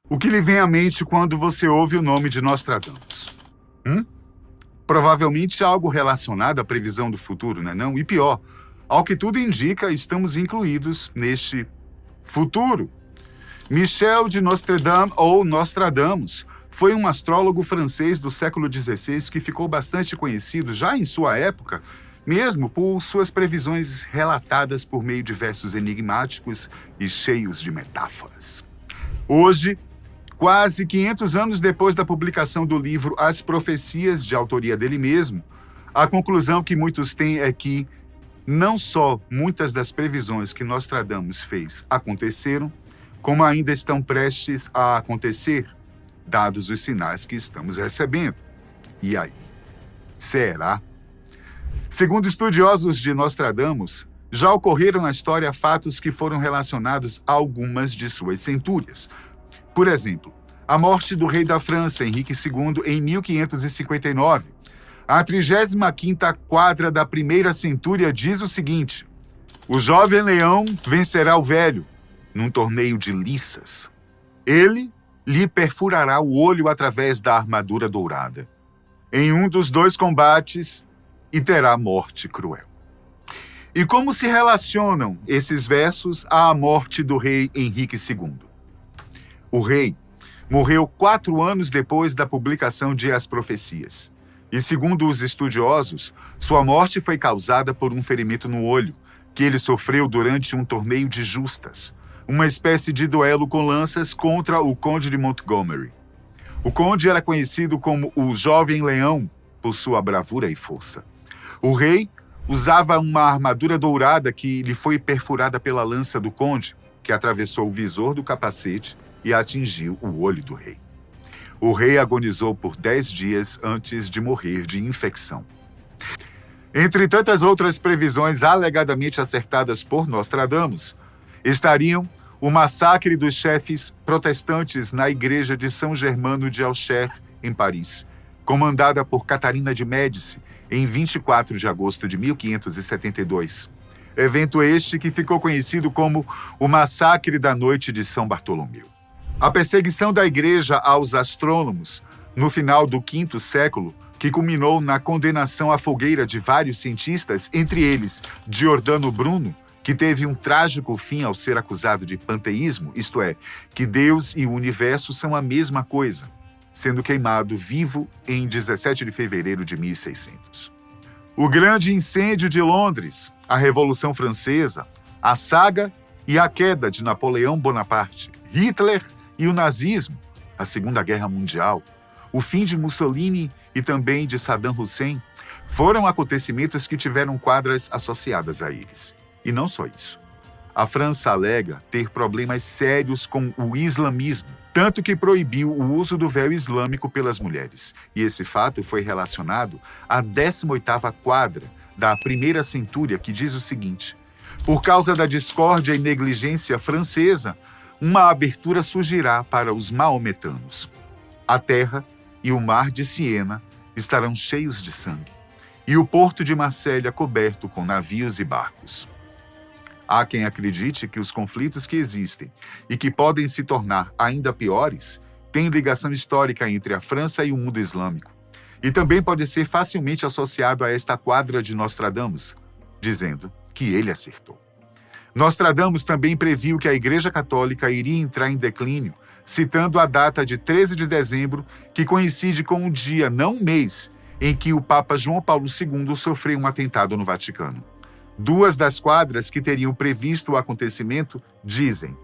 O que lhe vem à mente quando você ouve o nome de Nostradamus? Provavelmente algo relacionado à previsão do futuro, não é não? E pior, ao que tudo indica, estamos incluídos neste futuro. Michel de Nostradam, ou Nostradamus, foi um astrólogo francês do século XVI que ficou bastante conhecido já em sua época, mesmo por suas previsões relatadas por meio de versos enigmáticos e cheios de metáforas. Hoje, quase 500 anos depois da publicação do livro As Profecias, de autoria dele mesmo, a conclusão que muitos têm é que não só muitas das previsões que Nostradamus fez aconteceram, como ainda estão prestes a acontecer, dados os sinais que estamos recebendo. E aí? Será? Segundo estudiosos de Nostradamus, já ocorreram na história fatos que foram relacionados a algumas de suas centúrias. Por exemplo, a morte do rei da França, Henrique II, em 1559. A 35ª quadra da primeira centúria diz o seguinte: o jovem leão vencerá o velho num torneio de liças. Ele lhe perfurará o olho através da armadura dourada, em um dos dois combates, e terá morte cruel. E como se relacionam esses versos à morte do rei Henrique II? O rei morreu 4 anos depois da publicação de As Profecias. E, segundo os estudiosos, sua morte foi causada por um ferimento no olho, que ele sofreu durante um torneio de justas, uma espécie de duelo com lanças contra o Conde de Montgomery. O conde era conhecido como o Jovem Leão por sua bravura e força. O rei usava uma armadura dourada que lhe foi perfurada pela lança do conde, que atravessou o visor do capacete e atingiu o olho do rei. O rei agonizou por 10 dias antes de morrer de infecção. Entre tantas outras previsões alegadamente acertadas por Nostradamus, estariam o massacre dos chefes protestantes na igreja de São Germano de Auxerre, em Paris, comandada por Catarina de Médici, em 24 de agosto de 1572. Evento este que ficou conhecido como o Massacre da Noite de São Bartolomeu. A perseguição da igreja aos astrônomos, no final do V século, que culminou na condenação à fogueira de vários cientistas, entre eles Giordano Bruno, que teve um trágico fim ao ser acusado de panteísmo, isto é, que Deus e o universo são a mesma coisa, sendo queimado vivo em 17 de fevereiro de 1600. O grande incêndio de Londres, a Revolução Francesa, a saga e a queda de Napoleão Bonaparte, Hitler e o nazismo, a Segunda Guerra Mundial, o fim de Mussolini e também de Saddam Hussein, foram acontecimentos que tiveram quadras associadas a eles. E não só isso. A França alega ter problemas sérios com o islamismo, tanto que proibiu o uso do véu islâmico pelas mulheres. E esse fato foi relacionado à 18ª quadra da primeira centúria, que diz o seguinte: por causa da discórdia e negligência francesa, uma abertura surgirá para os maometanos. A terra e o mar de Siena estarão cheios de sangue, e o porto de Marsella coberto com navios e barcos. Há quem acredite que os conflitos que existem e que podem se tornar ainda piores têm ligação histórica entre a França e o mundo islâmico, e também pode ser facilmente associado a esta quadra de Nostradamus, dizendo que ele acertou. Nostradamus também previu que a Igreja Católica iria entrar em declínio, citando a data de 13 de dezembro, que coincide com um dia, não um mês, em que o Papa João Paulo II sofreu um atentado no Vaticano. 2 das quadras que teriam previsto o acontecimento dizem: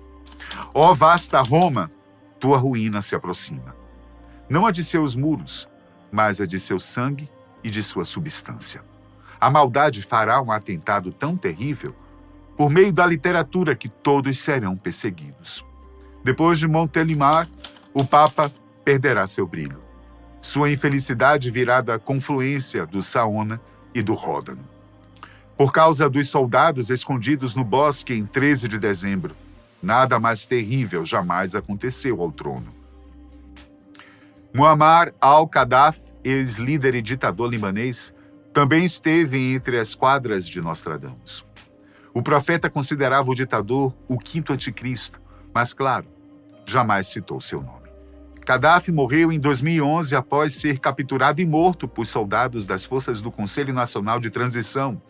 ó vasta Roma, tua ruína se aproxima. Não a de seus muros, mas a de seu sangue e de sua substância. A maldade fará um atentado tão terrível por meio da literatura que todos serão perseguidos. Depois de Montélimar, o Papa perderá seu brilho. Sua infelicidade virá da confluência do Saona e do Ródano. Por causa dos soldados escondidos no bosque em 13 de dezembro, nada mais terrível jamais aconteceu ao trono. Muammar al-Qaddafi, ex-líder e ditador libanês, também esteve entre as quadras de Nostradamus. O profeta considerava o ditador o quinto anticristo, mas, claro, jamais citou seu nome. Gaddafi morreu em 2011 após ser capturado e morto por soldados das forças do Conselho Nacional de Transição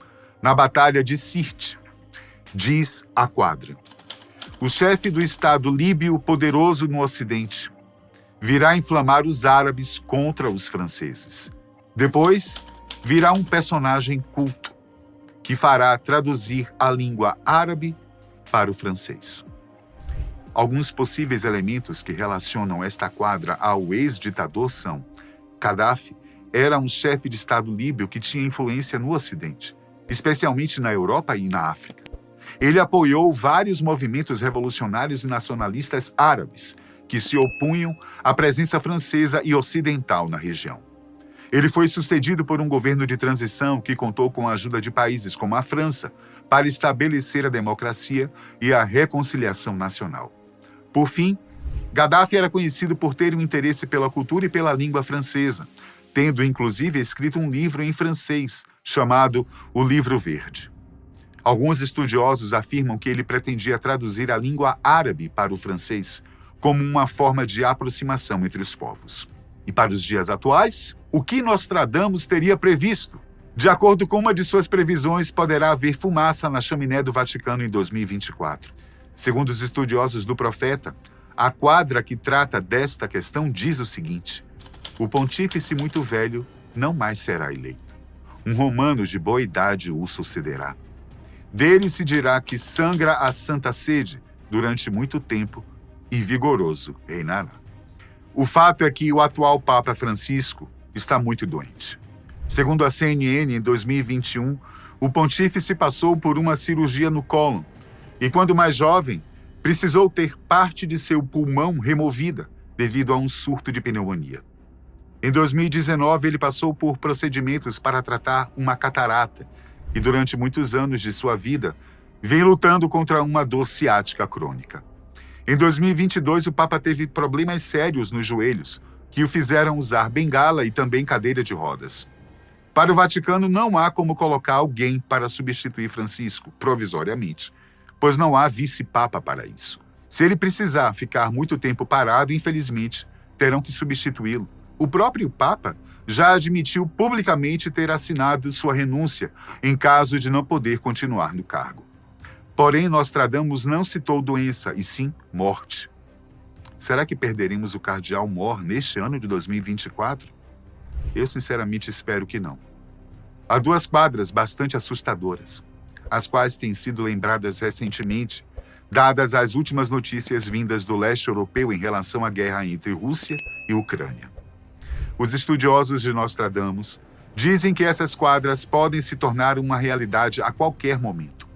na Batalha de Sirte. Diz a quadra: o chefe do Estado líbio poderoso no Ocidente virá inflamar os árabes contra os franceses. Depois, virá um personagem culto que fará traduzir a língua árabe para o francês. Alguns possíveis elementos que relacionam esta quadra ao ex-ditador são: Gaddafi era um chefe de Estado líbio que tinha influência no Ocidente, especialmente na Europa e na África. Ele apoiou vários movimentos revolucionários e nacionalistas árabes que se opunham à presença francesa e ocidental na região. Ele foi sucedido por um governo de transição que contou com a ajuda de países como a França para estabelecer a democracia e a reconciliação nacional. Por fim, Gaddafi era conhecido por ter um interesse pela cultura e pela língua francesa, tendo inclusive escrito um livro em francês chamado O Livro Verde. Alguns estudiosos afirmam que ele pretendia traduzir a língua árabe para o francês como uma forma de aproximação entre os povos. E para os dias atuais, o que Nostradamus teria previsto? De acordo com uma de suas previsões, poderá haver fumaça na chaminé do Vaticano em 2024. Segundo os estudiosos do profeta, a quadra que trata desta questão diz o seguinte: o pontífice muito velho não mais será eleito. Um romano de boa idade o sucederá. Dele se dirá que sangra a santa sede durante muito tempo e vigoroso reinará. O fato é que o atual Papa Francisco está muito doente. Segundo a CNN, em 2021, o pontífice passou por uma cirurgia no cólon e, quando mais jovem, precisou ter parte de seu pulmão removida devido a um surto de pneumonia. Em 2019, ele passou por procedimentos para tratar uma catarata e, durante muitos anos de sua vida, vem lutando contra uma dor ciática crônica. Em 2022, o Papa teve problemas sérios nos joelhos, que o fizeram usar bengala e também cadeira de rodas. Para o Vaticano, não há como colocar alguém para substituir Francisco, provisoriamente, pois não há vice-papa para isso. Se ele precisar ficar muito tempo parado, infelizmente, terão que substituí-lo. O próprio Papa já admitiu publicamente ter assinado sua renúncia em caso de não poder continuar no cargo. Porém, Nostradamus não citou doença, e sim morte. Será que perderemos o cardeal Mor neste ano de 2024? Eu sinceramente espero que não. Há duas quadras bastante assustadoras, as quais têm sido lembradas recentemente, dadas as últimas notícias vindas do leste europeu em relação à guerra entre Rússia e Ucrânia. Os estudiosos de Nostradamus dizem que essas quadras podem se tornar uma realidade a qualquer momento,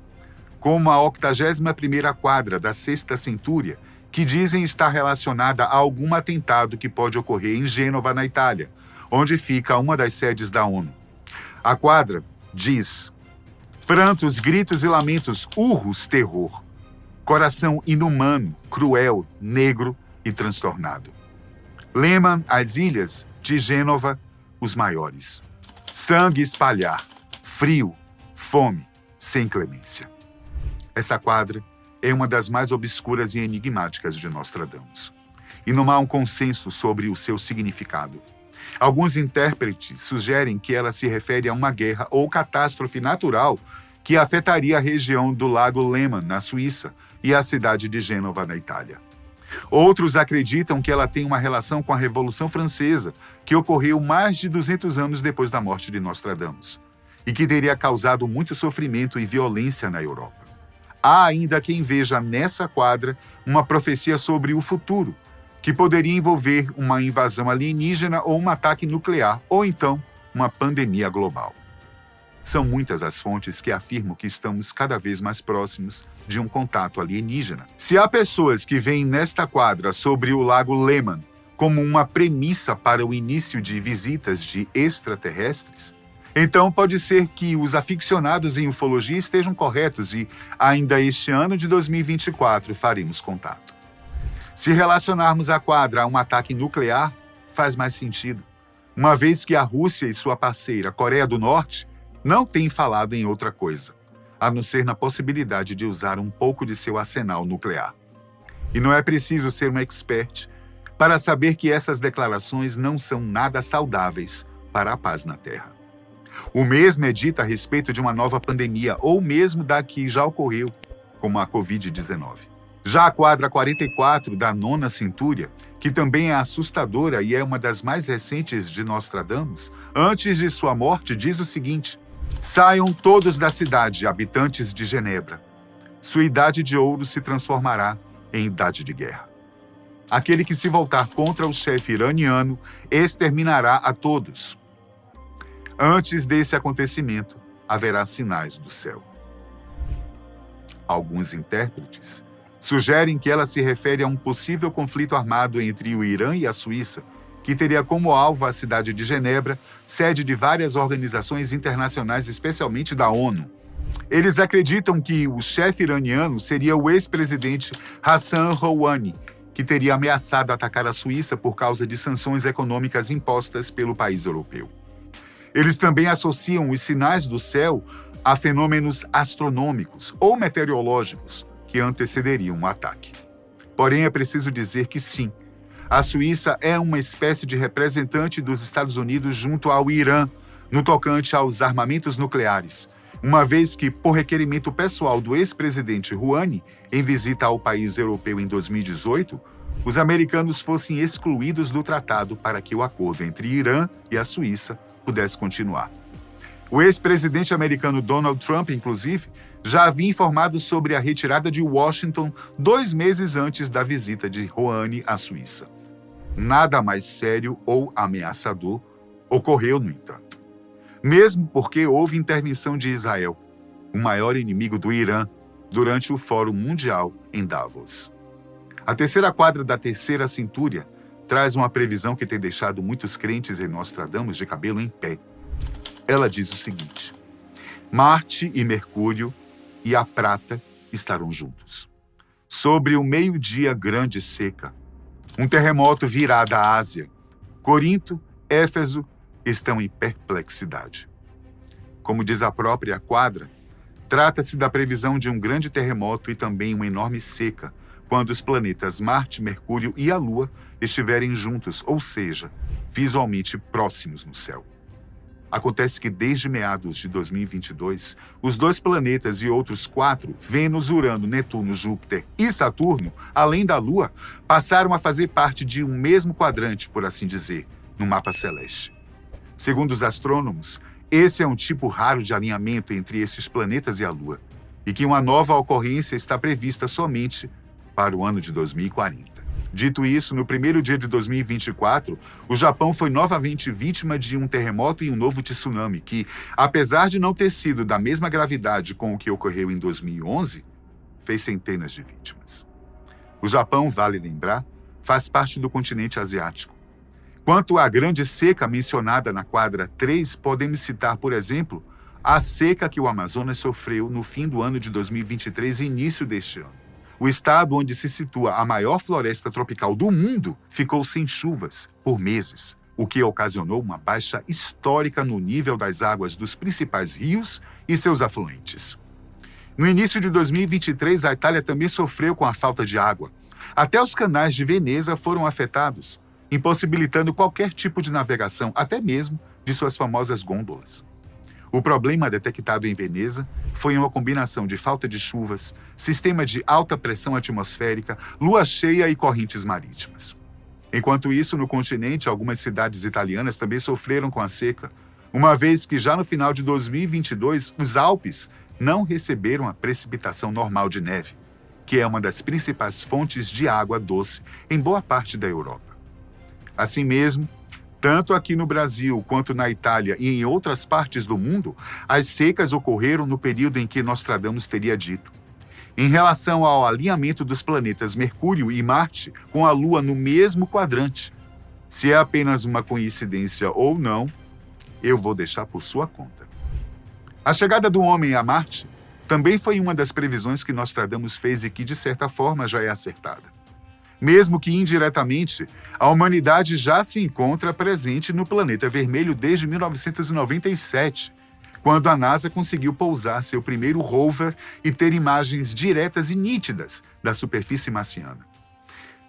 como a 81ª quadra da Sexta Centúria, que dizem estar relacionada a algum atentado que pode ocorrer em Gênova, na Itália, onde fica uma das sedes da ONU. A quadra diz: prantos, gritos e lamentos, urros, terror. Coração inumano, cruel, negro e transtornado. Lehmann, as ilhas, de Gênova, os maiores. Sangue espalhar, frio, fome, sem clemência. Essa quadra é uma das mais obscuras e enigmáticas de Nostradamus. E não há um consenso sobre o seu significado. Alguns intérpretes sugerem que ela se refere a uma guerra ou catástrofe natural que afetaria a região do Lago Lehmann, na Suíça, e a cidade de Gênova, na Itália. Outros acreditam que ela tem uma relação com a Revolução Francesa, que ocorreu mais de 200 anos depois da morte de Nostradamus, e que teria causado muito sofrimento e violência na Europa. Há ainda quem veja nessa quadra uma profecia sobre o futuro, que poderia envolver uma invasão alienígena ou um ataque nuclear, ou então uma pandemia global. São muitas as fontes que afirmam que estamos cada vez mais próximos de um contato alienígena. Se há pessoas que veem nesta quadra sobre o Lago Lehmann como uma premissa para o início de visitas de extraterrestres, então pode ser que os aficionados em ufologia estejam corretos e, ainda este ano de 2024, faremos contato. Se relacionarmos a quadra a um ataque nuclear, faz mais sentido, uma vez que a Rússia e sua parceira, Coreia do Norte, não têm falado em outra coisa, a não ser na possibilidade de usar um pouco de seu arsenal nuclear. E não é preciso ser um expert para saber que essas declarações não são nada saudáveis para a paz na Terra. O mesmo é dito a respeito de uma nova pandemia, ou mesmo da que já ocorreu, como a Covid-19. Já a quadra 44 da Nona Centúria, que também é assustadora e é uma das mais recentes de Nostradamus, antes de sua morte diz o seguinte: saiam todos da cidade, habitantes de Genebra. Sua idade de ouro se transformará em idade de guerra. Aquele que se voltar contra o chefe iraniano exterminará a todos. Antes desse acontecimento, haverá sinais do céu. Alguns intérpretes sugerem que ela se refere a um possível conflito armado entre o Irã e a Suíça, que teria como alvo a cidade de Genebra, sede de várias organizações internacionais, especialmente da ONU. Eles acreditam que o chefe iraniano seria o ex-presidente Hassan Rouhani, que teria ameaçado atacar a Suíça por causa de sanções econômicas impostas pelo país europeu. Eles também associam os sinais do céu a fenômenos astronômicos ou meteorológicos que antecederiam um ataque. Porém, é preciso dizer que sim, a Suíça é uma espécie de representante dos Estados Unidos junto ao Irã no tocante aos armamentos nucleares, uma vez que, por requerimento pessoal do ex-presidente Rouhani, em visita ao país europeu em 2018, os americanos fossem excluídos do tratado para que o acordo entre Irã e a Suíça pudesse continuar. O ex-presidente americano Donald Trump, inclusive, já havia informado sobre a retirada de Washington 2 meses antes da visita de Rouhani à Suíça. Nada mais sério ou ameaçador ocorreu, no entanto. Mesmo porque houve intervenção de Israel, o maior inimigo do Irã, durante o Fórum Mundial em Davos. A terceira quadra da terceira centúria traz uma previsão que tem deixado muitos crentes em Nostradamus de cabelo em pé. Ela diz o seguinte: Marte e Mercúrio e a prata estarão juntos. Sobre o meio-dia grande seca, um terremoto virá da Ásia. Corinto, Éfeso estão em perplexidade. Como diz a própria quadra, trata-se da previsão de um grande terremoto e também uma enorme seca, quando os planetas Marte, Mercúrio e a Lua estiverem juntos, ou seja, visualmente próximos no céu. Acontece que desde meados de 2022, os 2 planetas e outros 4, Vênus, Urano, Netuno, Júpiter e Saturno, além da Lua, passaram a fazer parte de um mesmo quadrante, por assim dizer, no mapa celeste. Segundo os astrônomos, esse é um tipo raro de alinhamento entre esses planetas e a Lua, e que uma nova ocorrência está prevista somente para o ano de 2040. Dito isso, no primeiro dia de 2024, o Japão foi novamente vítima de um terremoto e um novo tsunami que, apesar de não ter sido da mesma gravidade com o que ocorreu em 2011, fez centenas de vítimas. O Japão, vale lembrar, faz parte do continente asiático. Quanto à grande seca mencionada na quadra 3, podemos citar, por exemplo, a seca que o Amazonas sofreu no fim do ano de 2023 e início deste ano. O estado onde se situa a maior floresta tropical do mundo ficou sem chuvas por meses, o que ocasionou uma baixa histórica no nível das águas dos principais rios e seus afluentes. No início de 2023, a Itália também sofreu com a falta de água. Até os canais de Veneza foram afetados, impossibilitando qualquer tipo de navegação, até mesmo de suas famosas gôndolas. O problema detectado em Veneza foi uma combinação de falta de chuvas, sistema de alta pressão atmosférica, lua cheia e correntes marítimas. Enquanto isso, no continente, algumas cidades italianas também sofreram com a seca, uma vez que já no final de 2022, os Alpes não receberam a precipitação normal de neve, que é uma das principais fontes de água doce em boa parte da Europa. Assim mesmo, tanto aqui no Brasil quanto na Itália e em outras partes do mundo, as secas ocorreram no período em que Nostradamus teria dito. Em relação ao alinhamento dos planetas Mercúrio e Marte com a Lua no mesmo quadrante, se é apenas uma coincidência ou não, eu vou deixar por sua conta. A chegada do homem a Marte também foi uma das previsões que Nostradamus fez e que, de certa forma, já é acertada. Mesmo que indiretamente, a humanidade já se encontra presente no planeta vermelho desde 1997, quando a NASA conseguiu pousar seu primeiro rover e ter imagens diretas e nítidas da superfície marciana.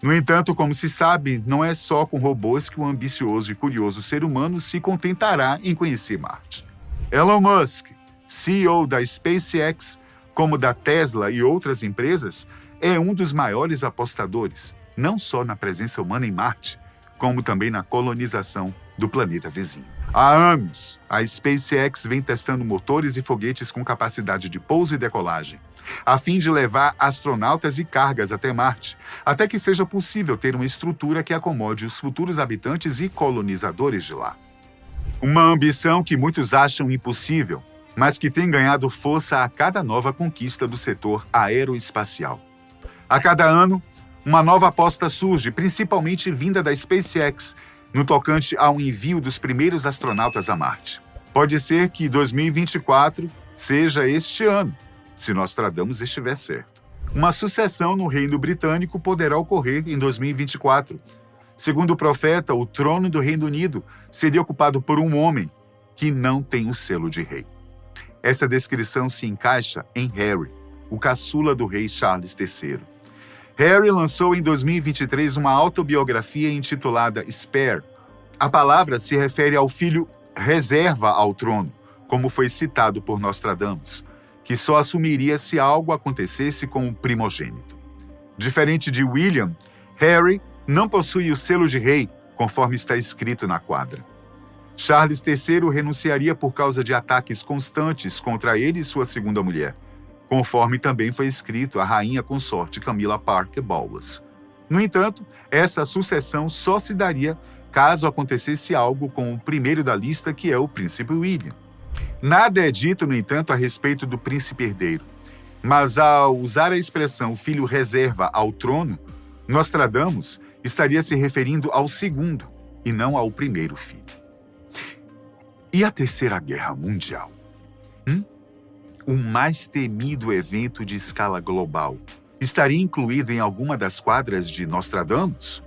No entanto, como se sabe, não é só com robôs que o ambicioso e curioso ser humano se contentará em conhecer Marte. Elon Musk, CEO da SpaceX, como da Tesla e outras empresas, é um dos maiores apostadores, não só na presença humana em Marte, como também na colonização do planeta vizinho. Há anos, a SpaceX vem testando motores e foguetes com capacidade de pouso e decolagem, a fim de levar astronautas e cargas até Marte, até que seja possível ter uma estrutura que acomode os futuros habitantes e colonizadores de lá. Uma ambição que muitos acham impossível, mas que tem ganhado força a cada nova conquista do setor aeroespacial. A cada ano, uma nova aposta surge, principalmente vinda da SpaceX, no tocante ao envio dos primeiros astronautas a Marte. Pode ser que 2024 seja este ano, se Nostradamus estiver certo. Uma sucessão no Reino Britânico poderá ocorrer em 2024. Segundo o profeta, o trono do Reino Unido seria ocupado por um homem que não tem o selo de rei. Essa descrição se encaixa em Harry, o caçula do rei Charles III. Harry lançou em 2023 uma autobiografia intitulada Spare. A palavra se refere ao filho reserva ao trono, como foi citado por Nostradamus, que só assumiria se algo acontecesse com o primogênito. Diferente de William, Harry não possui o selo de rei, conforme está escrito na quadra. Charles III renunciaria por causa de ataques constantes contra ele e sua segunda mulher, conforme também foi escrito a rainha consorte Camilla Parker Bowles. No entanto, essa sucessão só se daria caso acontecesse algo com o primeiro da lista, que é o príncipe William. Nada é dito, no entanto, a respeito do príncipe herdeiro, mas ao usar a expressão filho reserva ao trono, Nostradamus estaria se referindo ao segundo e não ao primeiro filho. E a Terceira Guerra Mundial? O mais temido evento de escala global estaria incluído em alguma das quadras de Nostradamus?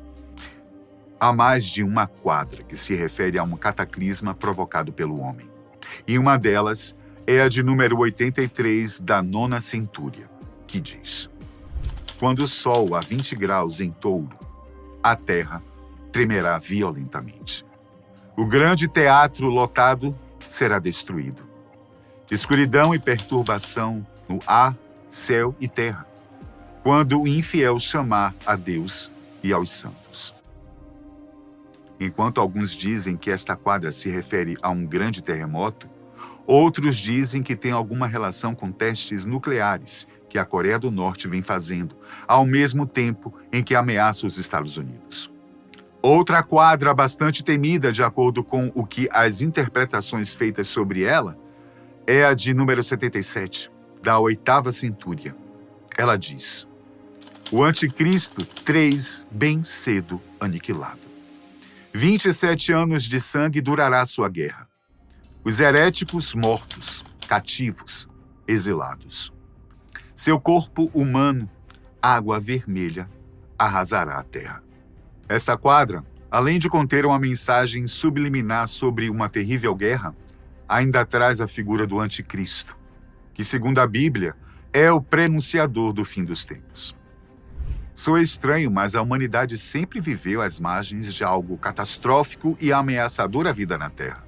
Há mais de uma quadra que se refere a um cataclisma provocado pelo homem. E uma delas é a de número 83 da Nona Centúria, que diz: quando o Sol a 20 graus em Touro, a Terra tremerá violentamente. O grande teatro lotado será destruído. Escuridão e perturbação no ar, céu e terra, quando o infiel chamar a Deus e aos santos. Enquanto alguns dizem que esta quadra se refere a um grande terremoto, outros dizem que tem alguma relação com testes nucleares que a Coreia do Norte vem fazendo, ao mesmo tempo em que ameaça os Estados Unidos. Outra quadra bastante temida, de acordo com o que as interpretações feitas sobre ela, é a de número 77, da 8ª Centúria. Ela diz: o anticristo 3 bem cedo aniquilado. 27 anos de sangue durará sua guerra. Os heréticos mortos, cativos, exilados. Seu corpo humano, água vermelha, arrasará a terra. Essa quadra, além de conter uma mensagem subliminar sobre uma terrível guerra, ainda traz a figura do anticristo, que, segundo a Bíblia, é o prenunciador do fim dos tempos. Soa estranho, mas a humanidade sempre viveu às margens de algo catastrófico e ameaçador à vida na Terra.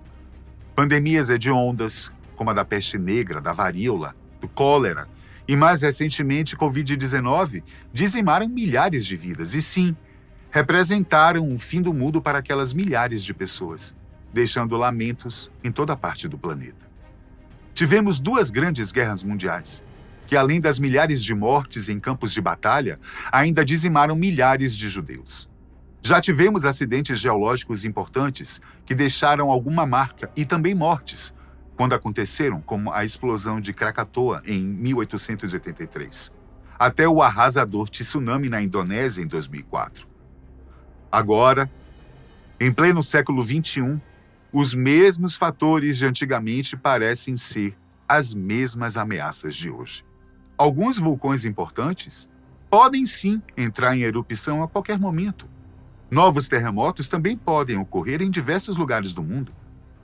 Pandemias hediondas, como a da peste negra, da varíola, do cólera e, mais recentemente, Covid-19, dizimaram milhares de vidas e, sim, representaram o fim do mundo para aquelas milhares de pessoas, deixando lamentos em toda parte do planeta. Tivemos 2 grandes guerras mundiais, que além das milhares de mortes em campos de batalha, ainda dizimaram milhares de judeus. Já tivemos acidentes geológicos importantes que deixaram alguma marca e também mortes, quando aconteceram, como a explosão de Krakatoa em 1883, até o arrasador tsunami na Indonésia em 2004. Agora, em pleno século XXI, os mesmos fatores de antigamente parecem ser as mesmas ameaças de hoje. Alguns vulcões importantes podem sim entrar em erupção a qualquer momento. Novos terremotos também podem ocorrer em diversos lugares do mundo.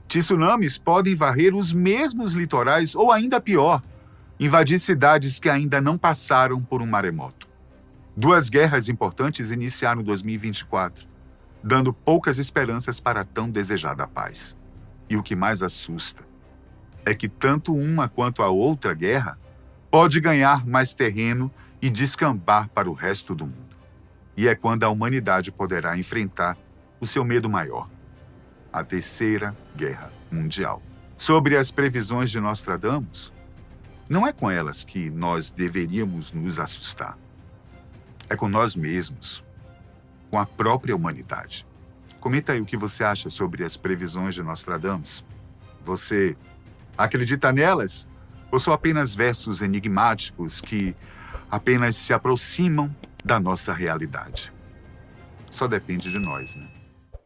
Tsunamis podem varrer os mesmos litorais ou, ainda pior, invadir cidades que ainda não passaram por um maremoto. Duas guerras importantes iniciaram 2024, dando poucas esperanças para a tão desejada paz. E o que mais assusta é que tanto uma quanto a outra guerra pode ganhar mais terreno e descambar para o resto do mundo. E é quando a humanidade poderá enfrentar o seu medo maior, a Terceira Guerra Mundial. Sobre as previsões de Nostradamus, não é com elas que nós deveríamos nos assustar. É com nós mesmos, com a própria humanidade. Comenta aí o que você acha sobre as previsões de Nostradamus. Você acredita nelas? Ou são apenas versos enigmáticos que apenas se aproximam da nossa realidade? Só depende de nós, né?